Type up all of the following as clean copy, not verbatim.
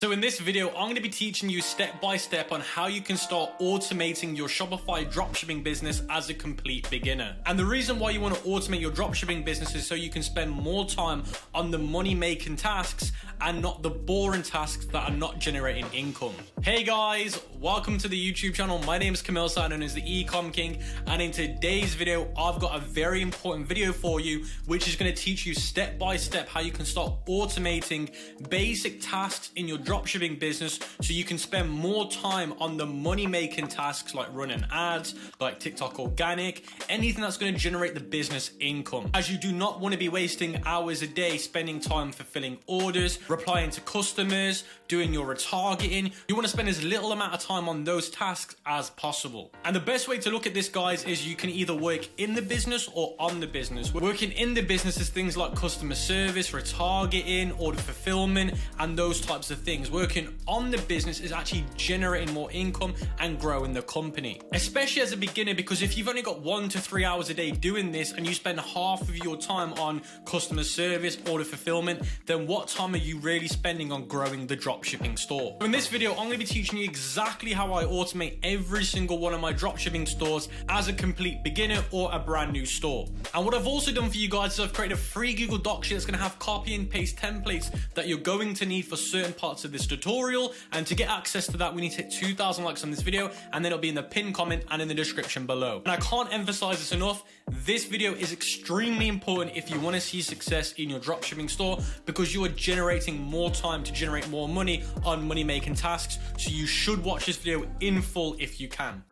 So in this video, I'm going to be teaching you step by step on how you can start automating your Shopify dropshipping business as a complete beginner. And the reason why you want to automate your dropshipping business is so you can spend more time on the money-making tasks and not the boring tasks that are not generating income. Hey guys, welcome to the YouTube channel. My name is Camille, known as the Ecom King, and in today's video, I've got a very important video for you, which is going to teach you step by step how you can start automating basic tasks in your dropshipping business so you can spend more time on the money-making tasks like running ads, like TikTok organic, anything that's going to generate the business income. As you do not want to be wasting hours a day spending time fulfilling orders, replying to customers, doing your retargeting. You want to spend as little amount of time on those tasks as possible. And the best way to look at this, guys, is you can either work in the business or on the business. Working in the business is things like customer service, retargeting, order fulfillment, and those types of things. Working on the business is actually generating more income and growing the company, especially as a beginner, because if you've only got 1 to 3 hours a day doing this and you spend half of your time on customer service, order fulfillment, then what time are you really spending on growing the dropshipping store? So in this video, I'm going to be teaching you exactly how I automate every single one of my dropshipping stores as a complete beginner or a brand new store. And what I've also done for you guys is I've created a free Google Doc sheet that's going to have copy and paste templates that you're going to need for certain parts of this tutorial. And to get access to that, we need to hit 2,000 likes on this video, and then it'll be in the pinned comment and in the description below. And I can't emphasize this enough, this video is extremely important if you want to see success in your dropshipping store, because you are generating more time to generate more money on money making tasks. So you should watch this video in full if you can.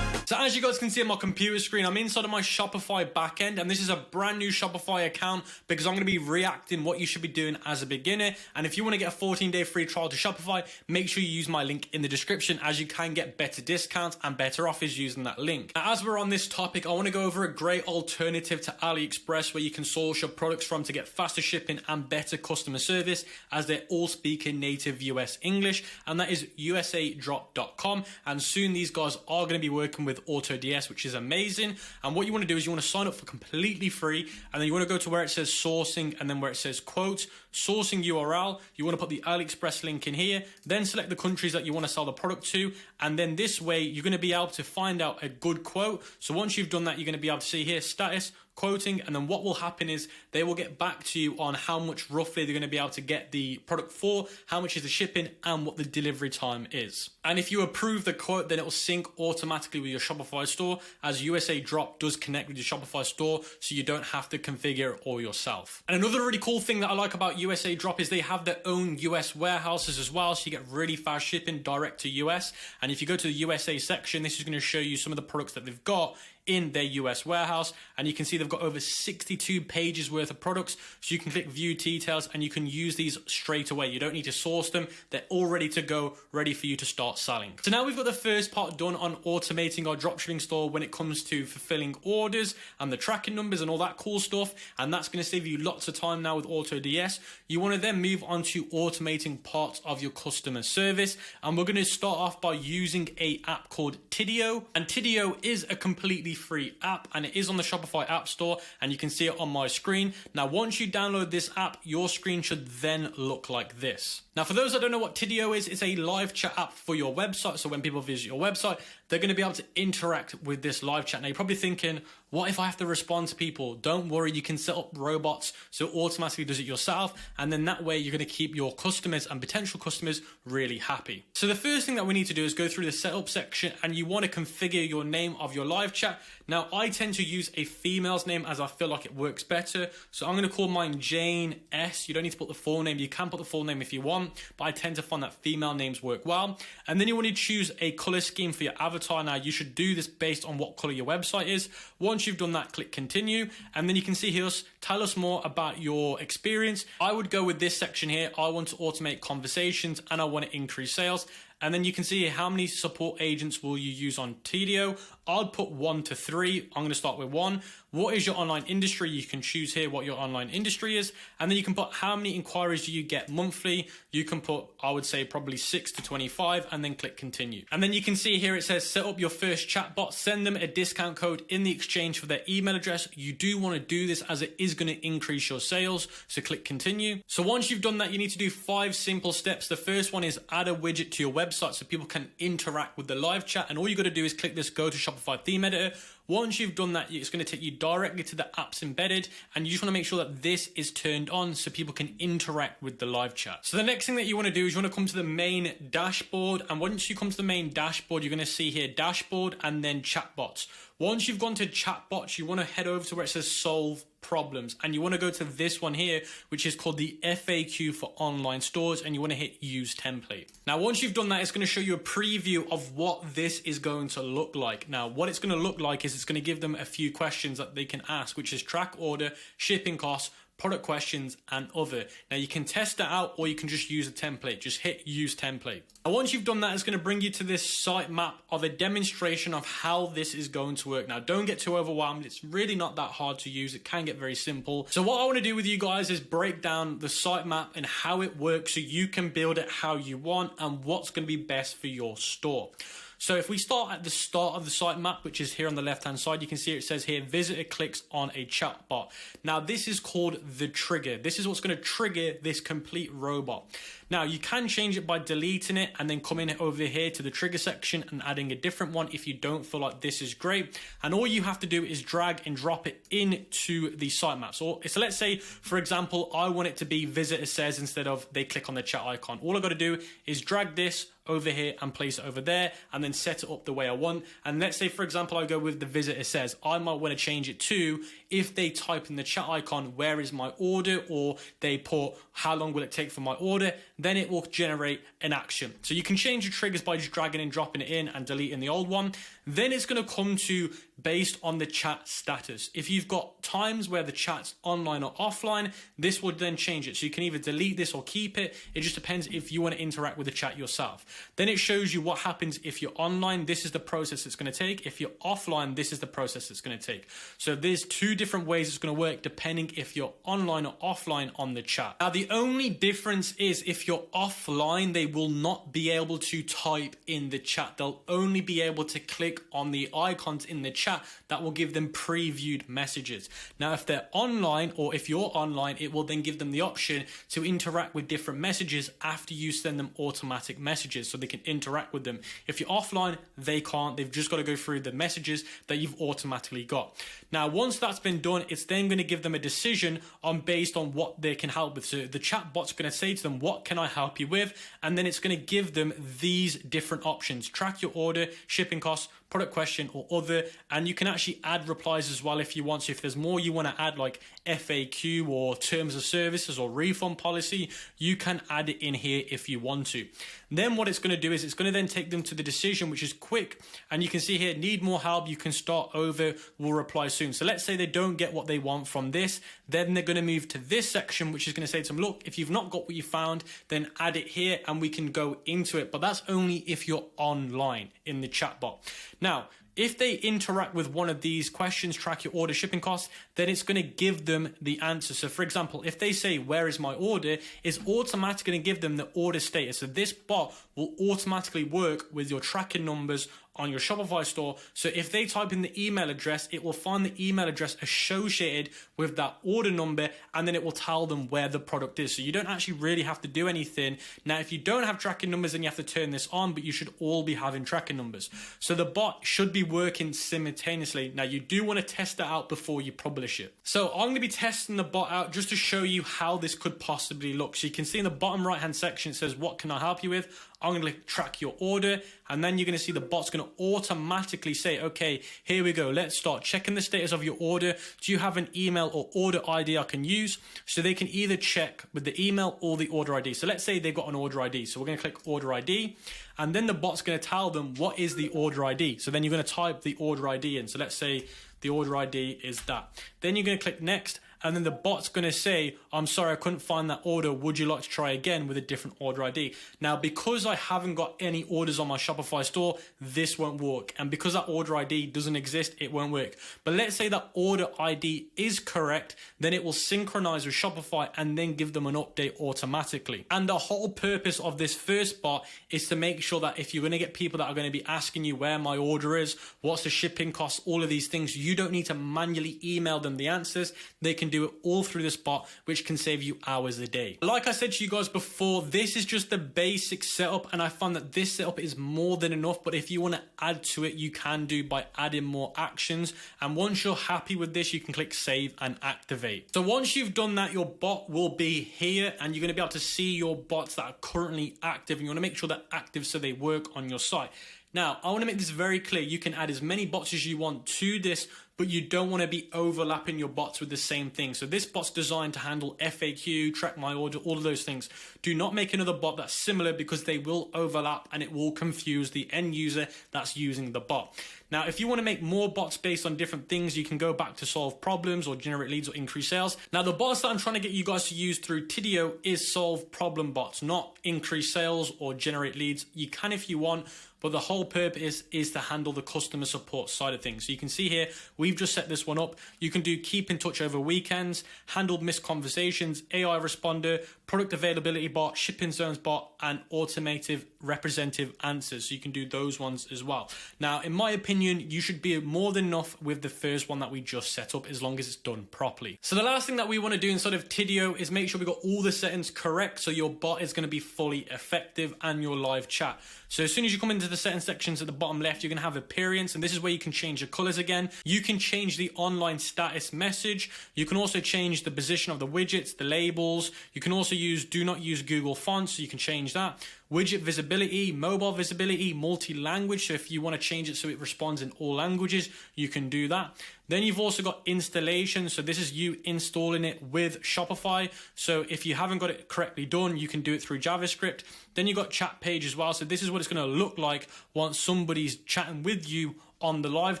So as you guys can see on my computer screen, I'm inside of my Shopify backend, and this is a brand new Shopify account because I'm going to be reacting what you should be doing as a beginner. And if you want to get a 14-day free trial to Shopify, make sure you use my link in the description, as you can get better discounts and better offers using that link. Now, as we're on this topic, I want to go over a great alternative to AliExpress where you can source your products from to get faster shipping and better customer service, as they're all speaking native US English, and that is USAdrop.com. And soon these guys are going to be working with AutoDS, which is amazing. And what you want to do is you want to sign up for completely free, and then you want to go to where it says sourcing and then where it says quote, sourcing URL. You want to put the AliExpress link in here, then select the countries that you want to sell the product to, and then this way you're going to be able to find out a good quote. So once you've done that, you're going to be able to see here status, quoting, and then what will happen is they will get back to you on how much roughly they're going to be able to get the product for, how much is the shipping, and what the delivery time is. And if you approve the quote, then it will sync automatically with your Shopify store, as USAdrop does connect with your Shopify store, so you don't have to configure it all yourself. And another really cool thing that I like about USAdrop is they have their own US warehouses as well, so you get really fast shipping direct to US. And if you go to the USA section, this is going to show you some of the products that they've got in their US warehouse, and you can see they've got over 62 pages worth of products, so you can click view details and you can use these straight away. You don't need to source them, they're all ready to go, ready for you to start selling. So now we've got the first part done on automating our dropshipping store when it comes to fulfilling orders and the tracking numbers and all that cool stuff, and that's going to save you lots of time now with AutoDS. You want to then move on to automating parts of your customer service, and we're going to start off by using a app called Tidio. And Tidio is a completely free app, and it is on the Shopify App Store, and you can see it on my screen. Now, once you download this app, your screen should then look like this. Now, for those that don't know what Tidio is, it's a live chat app for your website. So when people visit your website, they're going to be able to interact with this live chat. Now, you're probably thinking, what if I have to respond to people? Don't worry, you can set up robots so it automatically does it yourself, and then that way you're going to keep your customers and potential customers really happy. So the first thing that we need to do is go through the setup section, and you want to configure your name of your live chat. Now, I tend to use a female's name as I feel like it works better. So I'm going to call mine Jane S. You don't need to put the full name. You can put the full name if you want, but I tend to find that female names work well. And then you want to choose a color scheme for your avatar. Now, you should do this based on what color your website is. Once you've done that, click continue. And then you can see here, tell us more about your experience. I would go with this section here. I want to automate conversations and I want to increase sales. And then you can see here how many support agents will you use on TDO. I'd put 1 to 3. I'm going to start with 1. What is your online industry? You can choose here what your online industry is. And then you can put how many inquiries do you get monthly. You can put, I would say, probably 6 to 25, and then click continue. And then you can see here it says set up your first chatbot, send them a discount code in the exchange for their email address. You do want to do this as it is going to increase your sales. So click continue. So once you've done that, you need to do 5 simple steps. The first one is add a widget to your website so people can interact with the live chat. And all you got to do is click this go to Shopify theme editor. Once you've done that, it's going to take you directly to the apps embedded, and you just want to make sure that this is turned on so people can interact with the live chat. So the next thing that you want to do is you want to come to the main dashboard, and once you come to the main dashboard, you're going to see here dashboard and then chatbots. Once you've gone to chatbots, you want to head over to where it says solve problems, and you want to go to this one here, which is called the FAQ for online stores, and you want to hit use template. Now once you've done that, it's going to show you a preview of what this is going to look like. Now what it's going to look like is it's going to give them a few questions that they can ask, which is track order, shipping costs, product questions, and other. Now you can test that out, or you can just use a template. Just hit use template. And once you've done that, it's going to bring you to this site map of a demonstration of how this is going to work. Now don't get too overwhelmed. It's really not that hard to use. It can get very simple. So what I want to do with you guys is break down the site map and how it works so you can build it how you want and what's going to be best for your store. So if we start at the start of the site map, which is here on the left hand side, you can see it says here visitor clicks on a chatbot. Now this is called the trigger. This is what's going to trigger this complete robot. Now you can change it by deleting it and then coming over here to the trigger section and adding a different one if you don't feel like this is great. And all you have to do is drag and drop it into the sitemap. So let's say, for example, I want it to be visitor says instead of they click on the chat icon. All I got to do is drag this over here and place it over there and then set it up the way I want. And let's say, for example, I go with the visitor says. I might want to change it to if they type in the chat icon, where is my order, or they put how long will it take for my order, then it will generate an action. So you can change your triggers by just dragging and dropping it in and deleting the old one. Then it's going to come to based on the chat status. If you've got times where the chat's online or offline, this will then change it. So you can either delete this or keep it. It just depends if you want to interact with the chat yourself. Then it shows you what happens if you're online. This is the process it's going to take. If you're offline, this is the process it's going to take. So there's 2 different ways it's going to work depending if you're online or offline on the chat. Now the only difference is if you're offline, they will not be able to type in the chat. They'll only be able to click on the icons in the chat that will give them previewed messages. Now if they're online, or if you're online, it will then give them the option to interact with different messages after you send them automatic messages so they can interact with them. If you're offline, they can't. They've just got to go through the messages that you've automatically got. Now once that's been done, it's then going to give them a decision based on what they can help with. So the chatbot's going to say to them, what can I help you with? And then it's going to give them these different options: track your order, shipping costs, product question, or other. And you can actually add replies as well if you want. So if there's more you want to add, like FAQ or terms of services or refund policy, you can add it in here if you want to. Then what it's going to do is it's going to then take them to the decision, which is quick. And you can see here, need more help, you can start over, we'll reply soon. So let's say they don't get what they want from this, then they're going to move to this section, which is going to say to them, look, if you've not got what you found, then add it here and we can go into it. But that's only if you're online in the chatbot. Now, if they interact with one of these questions, track your order, shipping costs, then it's going to give them the answer. So for example, if they say, where is my order, it's automatically going to give them the order status. So this bot will automatically work with your tracking numbers on your Shopify store. So if they type in the email address, it will find the email address associated with that order number, and then it will tell them where the product is. So you don't actually really have to do anything. Now, if you don't have tracking numbers, then you have to turn this on, but you should all be having tracking numbers. So the bot should be working simultaneously. Now, you do want to test that out before you publish it. So I'm going to be testing the bot out just to show you how this could possibly look. So you can see in the bottom right-hand section, it says, what can I help you with? I'm going to click track your order, and then you're going to see the bot's going to automatically say, okay, here we go. Let's start checking the status of your order. Do you have an email or order ID I can use? So they can either check with the email or the order ID. So let's say they've got an order ID. So we're going to click order ID, and then the bot's going to tell them what is the order ID. So then you're going to type the order ID in. So let's say the order ID is that. Then you're going to click next, and then the bot's going to say, I'm sorry, I couldn't find that order. Would you like to try again with a different order ID? Now, because I haven't got any orders on my Shopify store, this won't work. And because that order ID doesn't exist, it won't work. But let's say that order ID is correct, then it will synchronize with Shopify and then give them an update automatically. And the whole purpose of this first bot is to make sure that if you're going to get people that are going to be asking you where my order is, what's the shipping cost, all of these things, you don't need to manually email them the answers. They can do it all through this bot, which can save you hours a day. Like I said to you guys before, this is just the basic setup, and I found that this setup is more than enough. But if you want to add to it, you can do by adding more actions. And once you're happy with this, you can click save and activate. So once you've done that, your bot will be here, and you're going to be able to see your bots that are currently active, and you want to make sure they're active so they work on your site. Now, I want to make this very clear. You can add as many bots as you want to this, but you don't want to be overlapping your bots with the same thing. So this bot's designed to handle FAQ, track my order, all of those things. Do not make another bot that's similar, because they will overlap and it will confuse the end user that's using the bot. Now, if you want to make more bots based on different things, you can go back to solve problems or generate leads or increase sales. Now, the bots that I'm trying to get you guys to use through Tidio is solve problem bots, not increase sales or generate leads. You can if you want, but the whole purpose is to handle the customer support side of things. So you can see here, we've just set this one up. You can do keep in touch over weekends, handle missed conversations, AI responder, product availability bot, shipping zones bot, and automated representative answers. So you can do those ones as well. Now, in my opinion, you should be more than enough with the first one that we just set up, as long as it's done properly. So the last thing that we want to do inside of Tidio is make sure we got all the settings correct, so your bot is going to be fully effective and your live chat. So as soon as you come into the settings sections at the bottom left, you're going to have appearance, and this is where you can change the colors again. You can change the online status message. You can also change the position of the widgets, the labels. You can also use do not use Google fonts, so you can change that. Widget visibility, mobile visibility, multi-language. So if you want to change it so it responds in all languages, you can do that. Then you've also got installation. So this is you installing it with Shopify. So if you haven't got it correctly done, you can do it through JavaScript. Then you've got chat page as well. So this is what it's going to look like once somebody's chatting with you on the live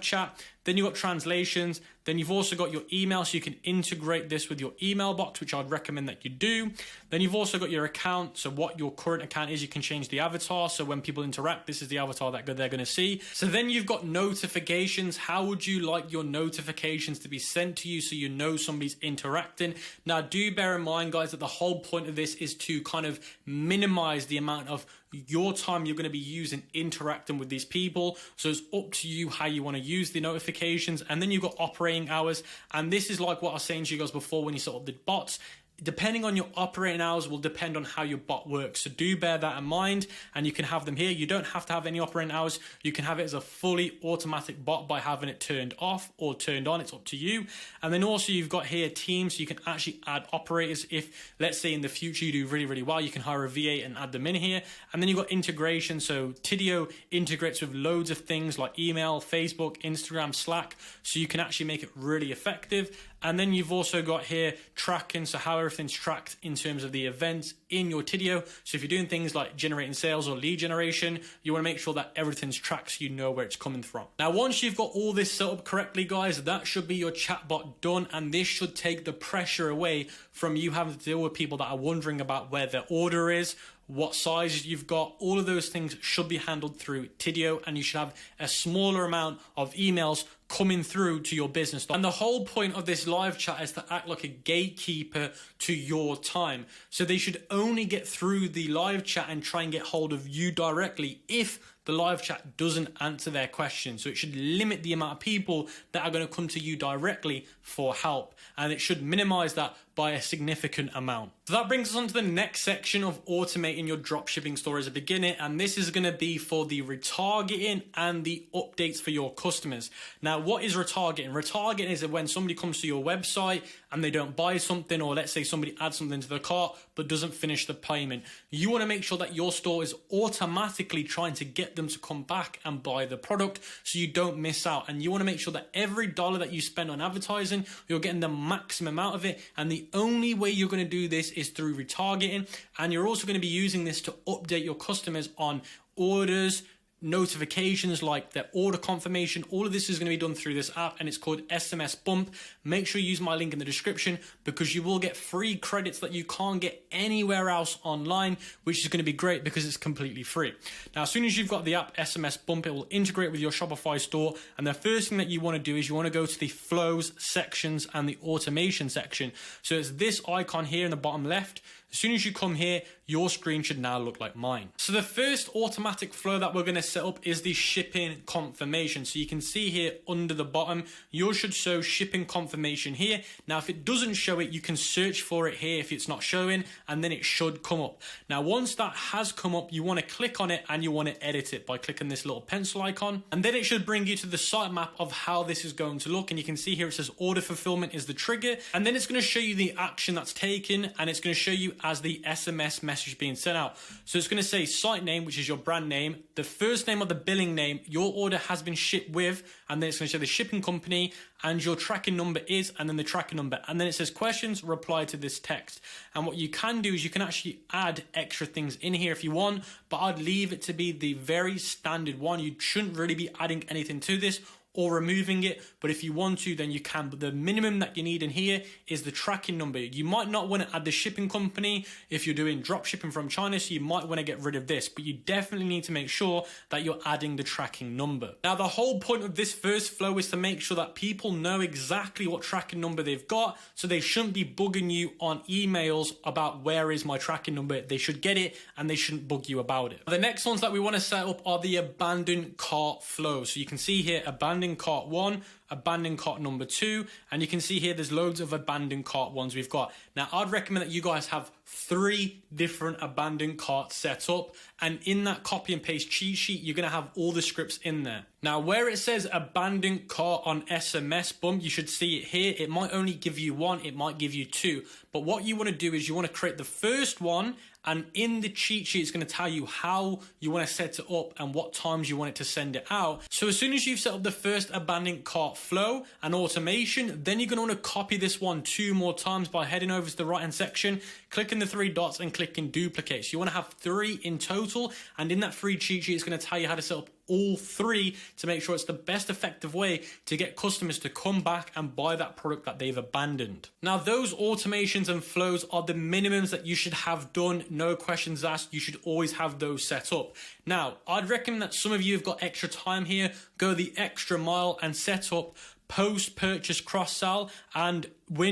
chat. Then you've got translations. Then you've also got your email, so you can integrate this with your email box, which I'd recommend that you do. Then you've also got your account, so what your current account is, you can change the avatar. So when people interact, this is the avatar that they're going to see. So then you've got notifications. How would you like your notifications to be sent to you so you know somebody's interacting? Now, do bear in mind, guys, that the whole point of this is to kind of minimize the amount of your time you're going to be using interacting with these people. So it's up to you how you want to use the notifications. And then you've got operating hours. And this is like what I was saying to you guys before when you set up the bots. Depending on your operating hours will depend on how your bot works. So do bear that in mind, and you can have them here. You don't have to have any operating hours. You can have it as a fully automatic bot by having it turned off or turned on. It's up to you. And then also you've got here teams, so you can actually add operators. If let's say in the future you do really, really well, you can hire a V8 and add them in here. And then you've got integration. So Tidio integrates with loads of things like email, Facebook, Instagram, Slack. So you can actually make it really effective. And then you've also got here tracking, so how everything's tracked in terms of the events in your Tidio. So if you're doing things like generating sales or lead generation, you want to make sure that everything's tracked so you know where it's coming from. Now, once you've got all this set up correctly, guys, that should be your chatbot done, and this should take the pressure away from you having to deal with people that are wondering about where their order is, what sizes you've got. All of those things should be handled through Tidio, and you should have a smaller amount of emails coming through to your business. And the whole point of this live chat is to act like a gatekeeper to your time. So they should only get through the live chat and try and get hold of you directly if the live chat doesn't answer their question. So it should limit the amount of people that are going to come to you directly for help, and it should minimize that by a significant amount. So that brings us on to the next section of automating your dropshipping store as a beginner, and this is going to be for the retargeting and the updates for your customers. Now, what is retargeting? Retargeting is when somebody comes to your website and they don't buy something, or let's say somebody adds something to the cart but doesn't finish the payment. You want to make sure that your store is automatically trying to get them to come back and buy the product so you don't miss out. And you want to make sure that every dollar that you spend on advertising, you're getting the maximum out of it. And the only way you're going to do this is through retargeting. And you're also going to be using this to update your customers on orders, notifications like the order confirmation. All of this is going to be done through this app, and it's called SMS Bump. Make sure you use my link in the description because you will get free credits that you can't get anywhere else online, which is going to be great because it's completely free. Now, as soon as you've got the app SMS Bump, it will integrate with your Shopify store. And the first thing that you want to do is you want to go to the flows sections and the automation section. So it's this icon here in the bottom left. As soon as you come here, your screen should now look like mine. So the first automatic flow that we're going to set up is the shipping confirmation. So you can see here under the bottom, yours should show shipping confirmation here. Now, if it doesn't show it, you can search for it here if it's not showing, and then it should come up. Now, once that has come up, you want to click on it and you want to edit it by clicking this little pencil icon. And then it should bring you to the sitemap of how this is going to look. And you can see here it says order fulfillment is the trigger. And then it's going to show you the action that's taken, and it's going to show you as the SMS message being sent out. So it's going to say site name, which is your brand name, the first name of the billing name your order has been shipped with, and then it's going to show the shipping company and your tracking number is, and then the tracking number. And then it says questions, reply to this text. And what you can do is you can actually add extra things in here if you want, but I'd leave it to be the very standard one. You shouldn't really be adding anything to this or removing it, but if you want to, then you can. But the minimum that you need in here is the tracking number. You might not want to add the shipping company if you're doing drop shipping from China, so you might want to get rid of this, but you definitely need to make sure that you're adding the tracking number. Now, the whole point of this first flow is to make sure that people know exactly what tracking number they've got, so they shouldn't be bugging you on emails about where is my tracking number. They should get it and they shouldn't bug you about it. The next ones that we want to set up are the abandoned cart flow. So you can see here, abandoned cart 1, abandoned cart number 2, and you can see here there's loads of abandoned cart ones we've got. Now, I'd recommend that you guys have 3 different abandoned carts set up, and in that copy and paste cheat sheet, you're going to have all the scripts in there. Now, where it says abandoned cart on SMS Bump, you should see it here. It might only give you 1, it might give you 2, but what you want to do is you want to create the first one, and in the cheat sheet, it's going to tell you how you want to set it up and what times you want it to send it out. So as soon as you've set up the first abandoned cart flow and automation, then you're going to want to copy this one 2 more times by heading over to the right hand section, clicking the 3 dots and clicking duplicate. So you want to have 3 in total, and in that free cheat sheet, it's going to tell you how to set up all 3 to make sure it's the best effective way to get customers to come back and buy that product that they've abandoned. Now, those automations and flows are the minimums that you should have done. No questions asked. You should always have those set up. Now, I'd recommend that some of you have got extra time here, go the extra mile and set up post-purchase cross-sell and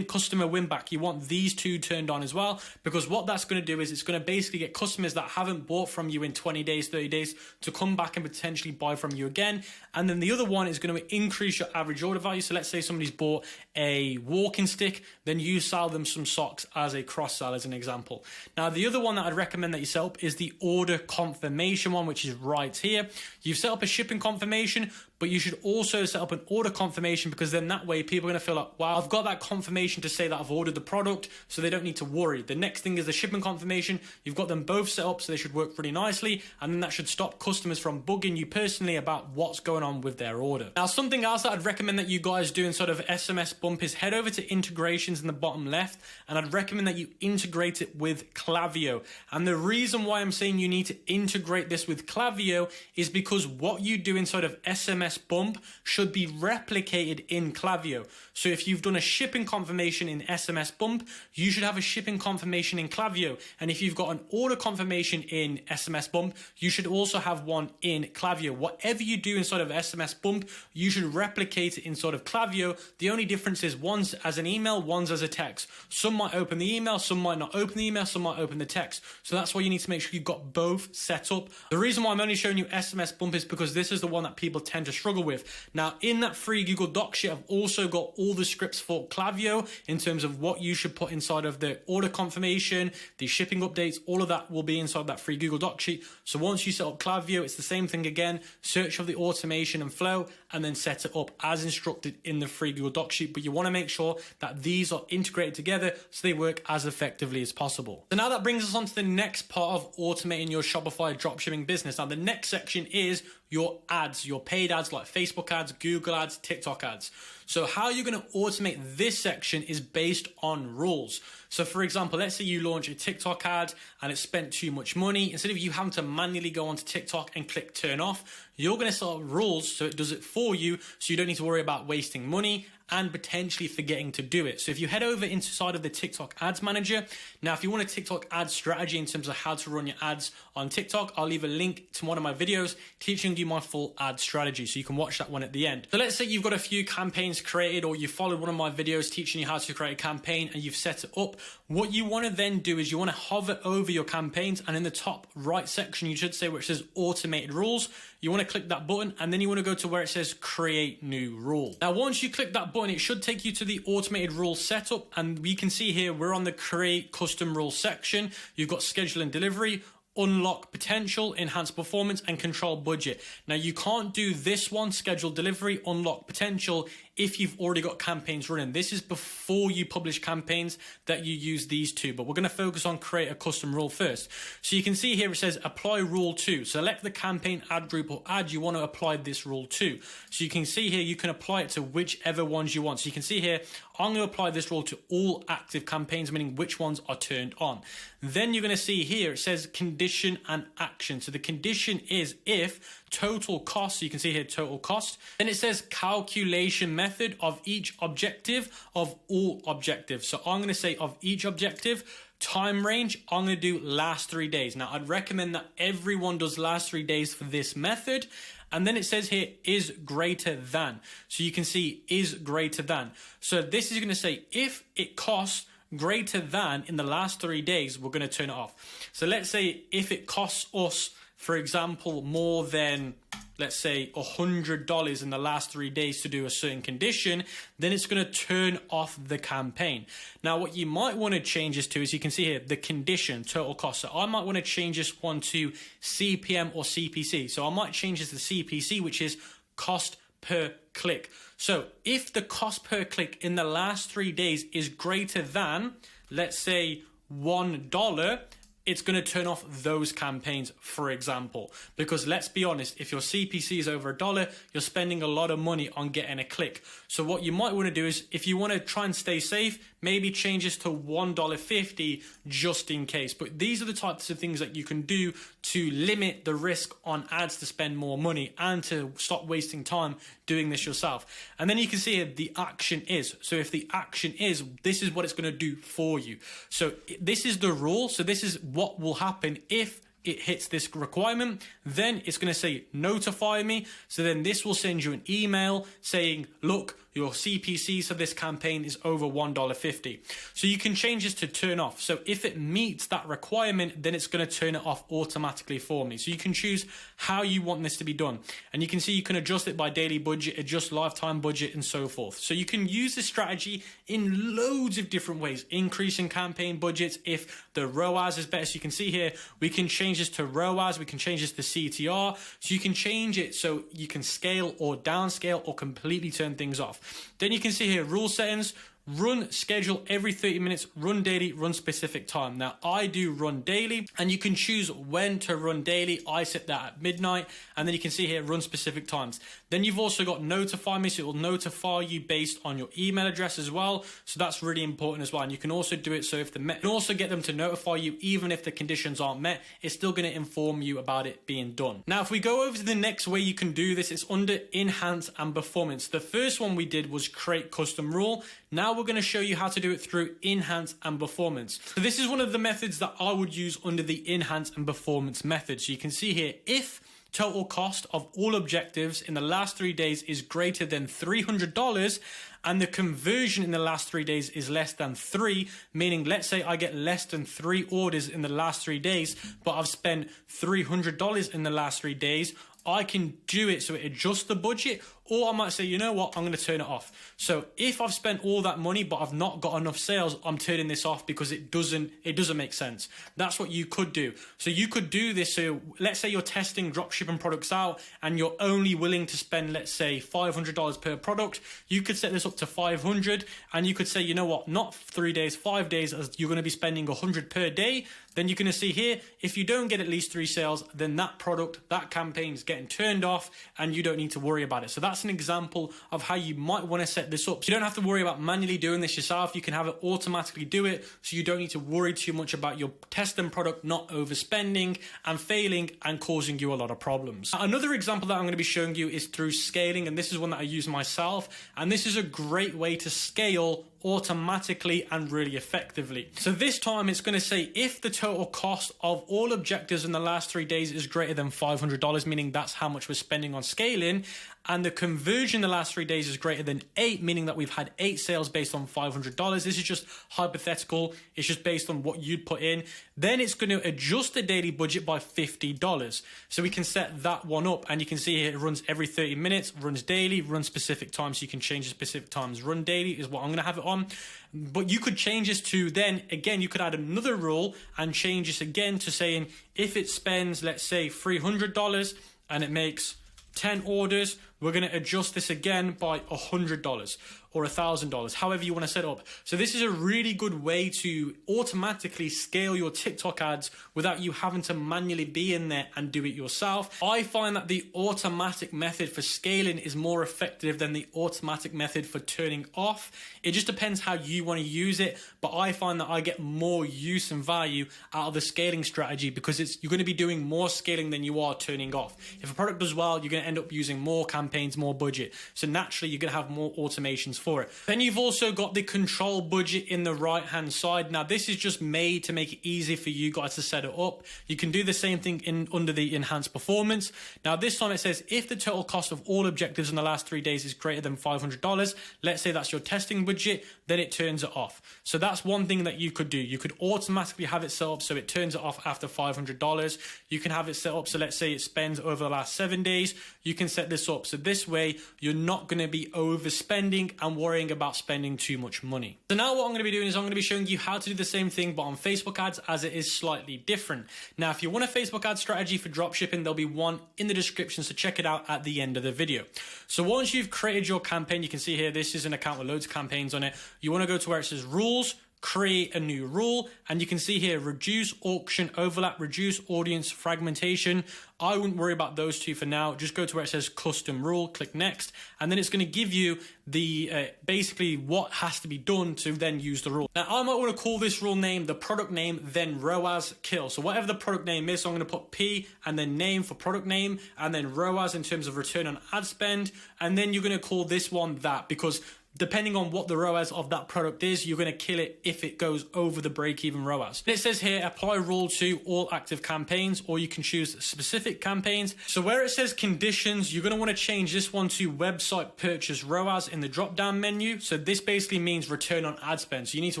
customer win back. You want these 2 turned on as well, because what that's going to do is it's going to basically get customers that haven't bought from you in 20 days, 30 days to come back and potentially buy from you again. And then the other one is going to increase your average order value. So let's say somebody's bought a walking stick, then you sell them some socks as a cross-sell as an example. Now, the other one that I'd recommend that you set up is the order confirmation one, which is right here. You've set up a shipping confirmation, but you should also set up an order confirmation, because then that way people are going to feel like, wow, I've got that confirmation to say that I've ordered the product, so they don't need to worry. The next thing is the shipping confirmation. You've got them both set up, so they should work pretty nicely, and then that should stop customers from bugging you personally about what's going on with their order. Now, something else that I'd recommend that you guys do in sort of SMS Bump is head over to integrations in the bottom left, and I'd recommend that you integrate it with Klaviyo. And the reason why I'm saying you need to integrate this with Klaviyo is because what you do inside of SMS Bump should be replicated in Klaviyo. So if you've done a shipping confirmation in SMS Bump, you should have a shipping confirmation in Klaviyo. And if you've got an order confirmation in SMS Bump, you should also have one in Klaviyo. Whatever you do inside of SMS Bump, you should replicate it inside of Klaviyo. The only difference is one's as an email, one's as a text. Some might open the email, some might not open the email, some might open the text. So that's why you need to make sure you've got both set up. The reason why I'm only showing you SMS Bump is because this is the one that people tend to struggle with. Now, in that free Google Doc sheet, I've also got all the scripts for Klaviyo in terms of what you should put inside of the order confirmation, the shipping updates, all of that will be inside that free Google Doc sheet. So once you set up Klaviyo, it's the same thing again. Search for the automation and flow, and then set it up as instructed in the free Google Doc sheet. But you want to make sure that these are integrated together so they work as effectively as possible. So now that brings us on to the next part of automating your Shopify dropshipping business. Now the next section is your ads, your paid ads like Facebook ads, Google ads, TikTok ads. So how you're going to automate this section is based on rules. So for example, let's say you launch a TikTok ad and it spent too much money. Instead of you having to manually go onto TikTok and click turn off, you're going to set up rules so it does it for you, so you don't need to worry about wasting money and potentially forgetting to do it. So if you head over inside of the TikTok ads manager, now if you want a TikTok ad strategy in terms of how to run your ads on TikTok, I'll leave a link to one of my videos teaching you my full ad strategy, so you can watch that one at the end. So let's say you've got a few campaigns created, or you followed one of my videos teaching you how to create a campaign and you've set it up. What you want to then do is you want to hover over your campaigns, and in the top right section you should say where it says automated rules, you want to click that button, and then you want to go to where it says create new rule. Now once you click that button, it should take you to the automated rule setup, and we can see here we're on the create custom rule section. You've got schedule and delivery, unlock potential, enhance performance, and control budget. Now you can't do this one, schedule delivery, unlock potential, if you've already got campaigns running. This is before you publish campaigns that you use these two, but we're going to focus on create a custom rule first. So you can see here it says apply rule to. Select the campaign, ad group, or ad you want to apply this rule to. So you can see here you can apply it to whichever ones you want. So you can see here I'm going to apply this rule to all active campaigns, meaning which ones are turned on. Then you're going to see here it says condition and action. So the condition is if total cost, so you can see here total cost. Then it says calculation method of each objective of all objectives. So I'm going to say of each objective. Time range, I'm going to do last 3 days. Now I'd recommend that everyone does last 3 days for this method. And then it says here is greater than. So you can see is greater than. So this is going to say if it costs greater than in the last 3 days, we're going to turn it off. So let's say if it costs us, for example, more than, let's say, $100 in the last 3 days to do a certain condition, then it's going to turn off the campaign. Now, what you might want to change this to is, you can see here, the condition, total cost. So I might want to change this one to CPM or CPC. So I might change this to CPC, which is cost per click. So if the cost per click in the last 3 days is greater than, let's say, $1, it's going to turn off those campaigns, for example. Because let's be honest, if your CPC is over $1, you're spending a lot of money on getting a click. So what you might want to do is, if you want to try and stay safe, maybe change this to $1.50 just in case. But these are the types of things that you can do to limit the risk on ads to spend more money and to stop wasting time doing this yourself. And then you can see here the action is. So if the action is, this is what it's going to do for you. So this is the rule. So this is what will happen if it hits this requirement. Then it's going to say notify me. So then this will send you an email saying, look, your CPC for this campaign is over $1.50. So you can change this to turn off. So if it meets that requirement, then it's going to turn it off automatically for me. So you can choose how you want this to be done. And you can see you can adjust it by daily budget, adjust lifetime budget, and so forth. So you can use this strategy in loads of different ways, increasing campaign budgets if the ROAS is better. So you can see here, we can change this to ROAS, we can change this to CTR. So you can change it so you can scale or downscale or completely turn things off. Then you can see here, rule settings, run schedule every 30 minutes, run daily, run specific time. Now I do run daily, and you can choose when to run daily. I set that at midnight, and then you can see here, run specific times. Then you've also got notify me, so it will notify you based on your email address as well. So that's really important as well. And you can also do it so if you can also get them to notify you even if the conditions aren't met, it's still going to inform you about it being done. Now, if we go over to the next way you can do this, it's under enhance and performance. The first one we did was create custom rule. Now we're going to show you how to do it through enhance and performance. So this is one of the methods that I would use under the enhance and performance method. So you can see here, if total cost of all objectives in the last 3 days is greater than $300 and the conversion in the last 3 days is less than 3, meaning let's say I get less than 3 orders in the last 3 days, but I've spent $300 in the last 3 days, I can do it so it adjusts the budget, Or I might say, you know what, I'm going to turn it off. So if I've spent all that money, but I've not got enough sales, I'm turning this off because it doesn't make sense. That's what you could do. So you could do this. So let's say you're testing dropshipping products out and you're only willing to spend, let's say $500 per product. You could set this up to 500 and you could say, you know what, not 3 days, 5 days, as you're going to be spending 100 per day. Then you're going to see here, if you don't get at least 3 sales, then that product, that campaign is getting turned off and you don't need to worry about it. So that's an example of how you might want to set this up. So you don't have to worry about manually doing this yourself. You can have it automatically do it. So you don't need to worry too much about your testing product not overspending and failing and causing you a lot of problems. Another example that I'm going to be showing you is through scaling. And this is one that I use myself. And this is a great way to scale automatically and really effectively. So this time it's going to say if the total cost of all objectives in the last 3 days is greater than $500, meaning that's how much we're spending on scaling, and the conversion in the last 3 days is greater than 8, meaning that we've had 8 sales based on $500. This is just hypothetical. It's just based on what you'd put in. Then it's going to adjust the daily budget by $50. So we can set that one up, and you can see here it runs every 30 minutes, runs daily, runs specific times. So you can change the specific times. Run daily is what I'm going to have it on. But you could change this to then, again, you could add another rule and change this again to saying if it spends, let's say, $300 and it makes 10 orders, we're going to adjust this again by $100 or $1,000, however you want to set it up. So this is a really good way to automatically scale your TikTok ads without you having to manually be in there and do it yourself. I find that the automatic method for scaling is more effective than the automatic method for turning off. It just depends how you want to use it, but I find that I get more use and value out of the scaling strategy because you're going to be doing more scaling than you are turning off. If a product does well, you're going to end up using more campaigns, more budget. So naturally, you're going to have more automations for it. Then you've also got the control budget in the right hand side. Now this is just made to make it easy for you guys to set it up. You can do the same thing under the enhanced performance. Now this time it says if the total cost of all objectives in the last 3 days is greater than $500, let's say that's your testing budget, then it turns it off. So that's one thing that you could do. You could automatically have it set up so it turns it off after $500. You can have it set up so let's say it spends over the last 7 days. You can set this up so this way you're not going to be overspending and worrying about spending too much money. So now what I'm going to be doing is I'm going to be showing you how to do the same thing but on Facebook ads, as it is slightly different. Now if you want a Facebook ad strategy for dropshipping, there'll be one in the description, so check it out at the end of the video. So once you've created your campaign, you can see here this is an account with loads of campaigns on it. You want to go to where it says rules, create a new rule, and you can see here reduce auction overlap, reduce audience fragmentation. I wouldn't worry about those two for now. Just go to where it says custom rule, click next, and then it's going to give you the basically what has to be done to then use the rule. Now I might want to call this rule name the product name, then ROAS kill. So whatever the product name is, so I'm going to put P and then name for product name, and then ROAS in terms of return on ad spend, and then you're going to call this one that, because depending on what the ROAS of that product is, you're going to kill it if it goes over the break-even ROAS. It says here, apply rule to all active campaigns, or you can choose specific campaigns. So where it says conditions, you're going to want to change this one to website purchase ROAS in the drop-down menu. So this basically means return on ad spend. So you need to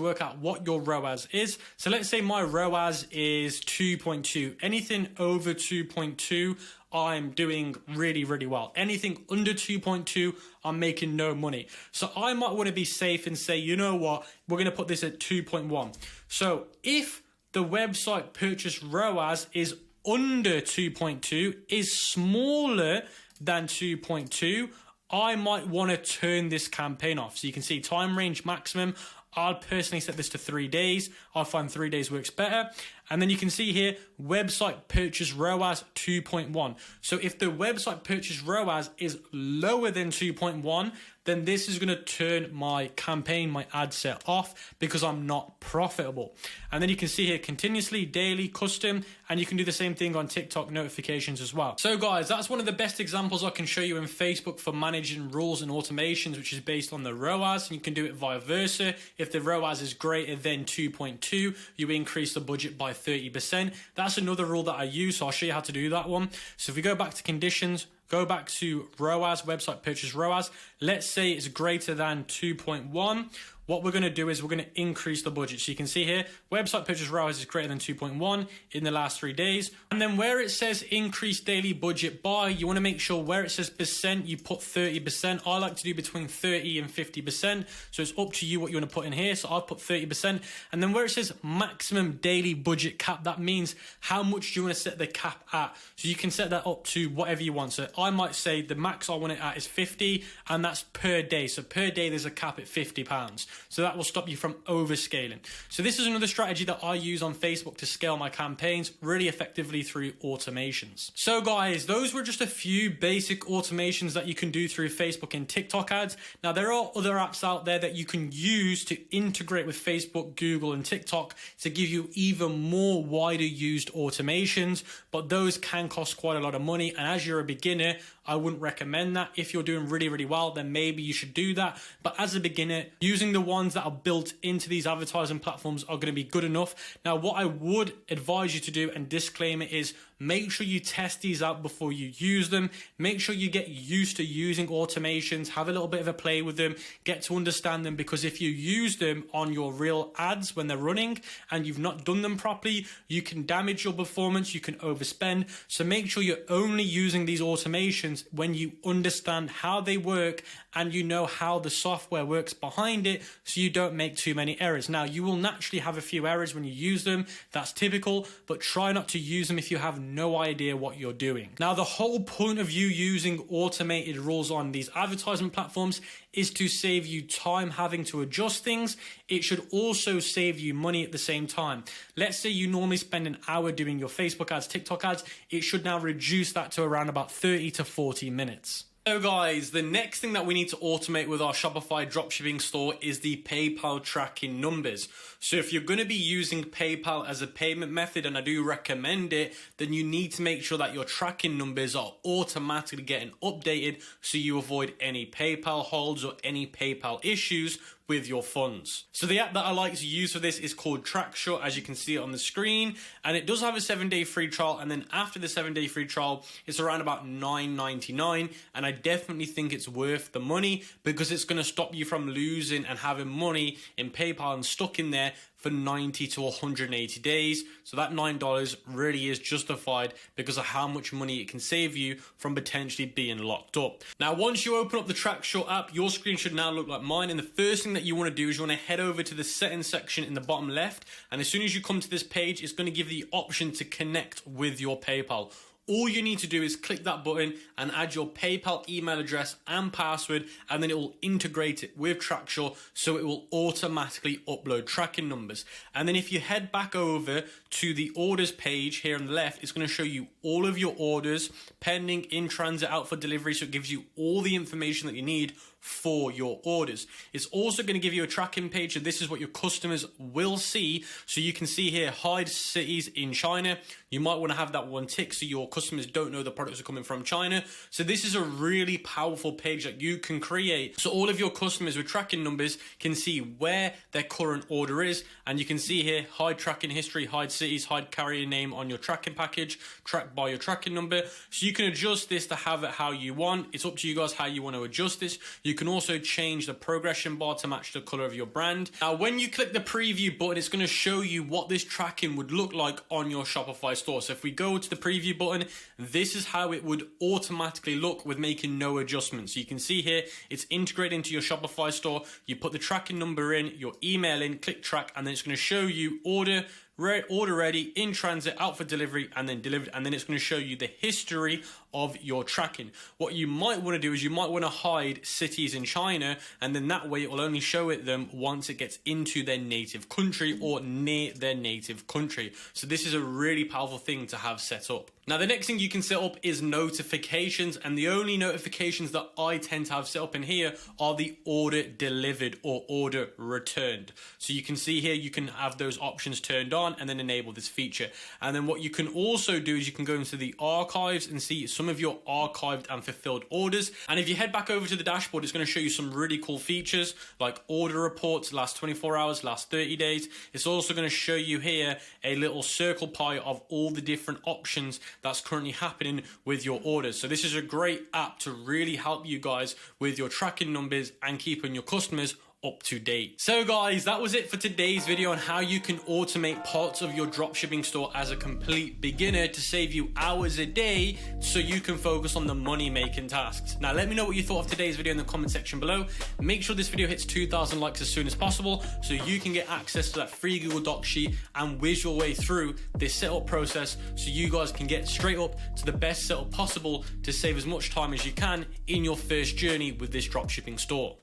work out what your ROAS is. So let's say my ROAS is 2.2. Anything over 2.2, I'm doing really, really well. Anything under 2.2, I'm making no money. So I might want to be safe and say, you know what, we're going to put this at 2.1. So if the website purchase ROAS is under 2.2, is smaller than 2.2, I might want to turn this campaign off. So you can see time range maximum. I'll personally set this to 3 days. I find 3 days works better. And then you can see here, website purchase ROAS 2.1. So if the website purchase ROAS is lower than 2.1, then this is going to turn my campaign, my ad set off because I'm not profitable. And then you can see here continuously, daily, custom, and you can do the same thing on TikTok notifications as well. So guys, that's one of the best examples I can show you in Facebook for managing rules and automations, which is based on the ROAS. And you can do it vice versa. If the ROAS is greater than 2.2, you increase the budget by 30%. That's another rule that I use, so I'll show you how to do that one. So if we go back to conditions, go back to ROAS, website purchase ROAS. Let's say it's greater than 2.1. What we're going to do is we're going to increase the budget. So you can see here, website purchase ROAS is greater than 2.1 in the last 3 days. And then where it says increase daily budget by, you want to make sure where it says percent, you put 30%. I like to do between 30 and 50%. So it's up to you what you want to put in here. So I'll put 30%. And then where it says maximum daily budget cap, that means how much do you want to set the cap at. So you can set that up to whatever you want. So I might say the max I want it at is 50, and that's per day. So per day, there's a cap at £50. So that will stop you from overscaling. So this is another strategy that I use on Facebook to scale my campaigns really effectively through automations. So guys, those were just a few basic automations that you can do through Facebook and TikTok ads. Now there are other apps out there that you can use to integrate with Facebook, Google, and TikTok to give you even more wider used automations, but those can cost quite a lot of money. And as you're a beginner, I wouldn't recommend that. If you're doing really, really well, then maybe you should do that. But as a beginner, using the ones that are built into these advertising platforms are going to be good enough. Now, what I would advise you to do, and disclaimer, is make sure you test these out before you use them. Make sure you get used to using automations, have a little bit of a play with them, get to understand them, because if you use them on your real ads when they're running and you've not done them properly, you can damage your performance, you can overspend. So make sure you're only using these automations when you understand how they work and you know how the software works behind it, so you don't make too many errors. Now, you will naturally have a few errors when you use them. That's typical, but try not to use them if you have no idea what you're doing. Now, the whole point of you using automated rules on these advertisement platforms is to save you time having to adjust things. It should also save you money at the same time. Let's say you normally spend an hour doing your Facebook ads, TikTok ads. It should now reduce that to around about 30 to 40 minutes. So guys, the next thing that we need to automate with our Shopify dropshipping store is the PayPal tracking numbers. So if you're going to be using PayPal as a payment method, and I do recommend it, then you need to make sure that your tracking numbers are automatically getting updated so you avoid any PayPal holds or any PayPal issues with your funds. So the app that I like to use for this is called Trackshot, as you can see it on the screen, and it does have a 7-day free trial, and then after the 7-day free trial it's around about $9.99, and I definitely think it's worth the money because it's going to stop you from losing and having money in PayPal and stuck in there for 90 to 180 days. So that $9 really is justified because of how much money it can save you from potentially being locked up. Now, once you open up the Trackshot app, your screen should now look like mine. And the first thing that you want to do is you want to head over to the settings section in the bottom left. And as soon as you come to this page, it's going to give the option to connect with your PayPal. All you need to do is click that button and add your PayPal email address and password, and then it will integrate it with Trackshot, so it will automatically upload tracking numbers. And then if you head back over to the orders page here on the left, it's going to show you all of your orders, pending, in transit, out for delivery, so it gives you all the information that you need for your orders. It's also going to give you a tracking page, and this is what your customers will see. So you can see here, hide cities in China. You might want to have that one tick so your customers don't know the products are coming from China. So this is a really powerful page that you can create, so all of your customers with tracking numbers can see where their current order is. And you can see here, hide tracking history, hide cities, hide carrier name on your tracking package, track by your tracking number. So you can adjust this to have it how you want. It's up to you guys how you want to adjust this. You can also change the progression bar to match the color of your brand. Now, when you click the preview button, it's going to show you what this tracking would look like on your Shopify store. So if we go to the preview button, this is how it would automatically look with making no adjustments. So you can see here, it's integrated into your Shopify store. You put the tracking number in, your email in, click track, and then it's going to show you order ready, in transit, out for delivery, and then delivered. And then it's going to show you the history of your tracking. What you might want to do is you might want to hide cities in China, and then that way it will only show it them once it gets into their native country or near their native country. So this is a really powerful thing to have set up. Now, the next thing you can set up is notifications, and the only notifications that I tend to have set up in here are the order delivered or order returned. So you can see here, you can have those options turned on and then enable this feature. And then what you can also do is you can go into the archives and see some of your archived and fulfilled orders. And if you head back over to the dashboard, it's going to show you some really cool features like order reports, last 24 hours, last 30 days. It's also going to show you here a little circle pie of all the different options that's currently happening with your orders. So this is a great app to really help you guys with your tracking numbers and keeping your customers up to date. So guys, that was it for today's video on how you can automate parts of your dropshipping store as a complete beginner to save you hours a day so you can focus on the money making tasks. Now let me know what you thought of today's video in the comment section below. Make sure this video hits 2,000 likes as soon as possible so you can get access to that free Google Doc sheet and whiz your way through this setup process so you guys can get straight up to the best setup possible to save as much time as you can in your first journey with this dropshipping store.